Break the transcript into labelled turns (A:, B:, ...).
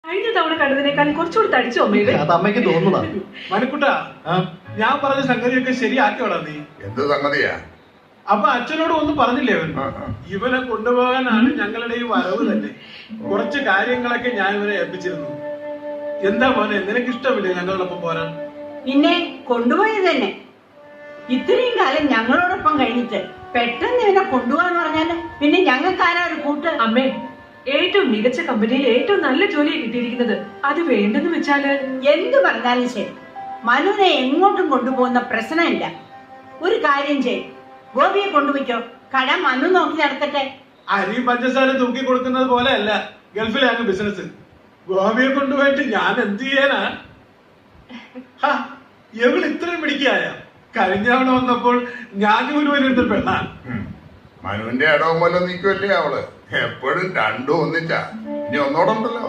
A: കഴിഞ്ഞ തവണ കണ്ടതിനേക്കാൾ കുറച്ചുകൂടി തടിച്ചു അമ്മയുടെ.
B: അത് അമ്മയ്ക്ക് തോന്നുന്നതാ.
C: മനുക്കുട്ടാ, ഞാൻ പറഞ്ഞ സംഗതിയൊക്കെ ശരിയാക്കിയോടാ നീ.
D: എന്ത് സംഗതിയാ?
C: അപ്പൊ അച്ഛനോട് ഒന്നും പറഞ്ഞില്ലേ അവൻ? ഇവനെ കൊണ്ടുപോകാനാണ് ഞങ്ങളുടെ ഈ വരവ് തന്നെ. കുറച്ച് കാര്യങ്ങളൊക്കെ ഞാൻ ഇവനെ ഏൽപ്പിച്ചിരുന്നു. എന്താ മോനെ, നിനക്ക് ഇഷ്ടമില്ലേ ഞങ്ങളോടൊപ്പം പോരാൻ?
E: പിന്നെ കൊണ്ടുപോയത് തന്നെ. ഇത്രയും കാലം ഞങ്ങളോടൊപ്പം കഴിഞ്ഞിട്ട് പെട്ടെന്ന് ഇവനെ കൊണ്ടുപോകാന്ന് പറഞ്ഞാല് പിന്നെ ഞങ്ങൾക്കാരാ ഒരു കൂട്ട്.
A: അമ്മേ, ഏറ്റവും മികച്ച കമ്പനിയിൽ ഏറ്റവും നല്ല ജോലിയെ കിട്ടിയിരിക്കുന്നത്. അത് വേണ്ടെന്ന് വെച്ചാല്
E: എന്തു പറഞ്ഞാലും ശരി, മനുവിനെ എങ്ങോട്ടും കൊണ്ടുപോകുന്ന പ്രശ്നമില്ല. ഒരു കാര്യം ചെയ്യും, ഗോപിയെ കൊണ്ടുപോയിക്കോ. കട മനു നോക്കി നടത്തട്ടെ.
C: അരിയും പഞ്ചസാര തൂക്കി കൊടുക്കുന്നത് പോലെ അല്ല ഗൾഫിലാണ് ബിസിനസ്. ഗോപിയെ കൊണ്ടുപോയിട്ട് ഞാൻ എന്ത് ചെയ്യാനാ? എവിടെ ഇത്രയും പിടിക്കായ? കഴിഞ്ഞവണ വന്നപ്പോൾ ഞാൻ ഒരു പെണ്ണാ.
D: മനുവിന്റെ ഇടവും പോലെ നിൽക്കുമല്ലേ അവള്. എപ്പോഴും രണ്ടും ഒന്നിച്ചാ. ഇനി ഒന്നോടുണ്ടല്ലോ.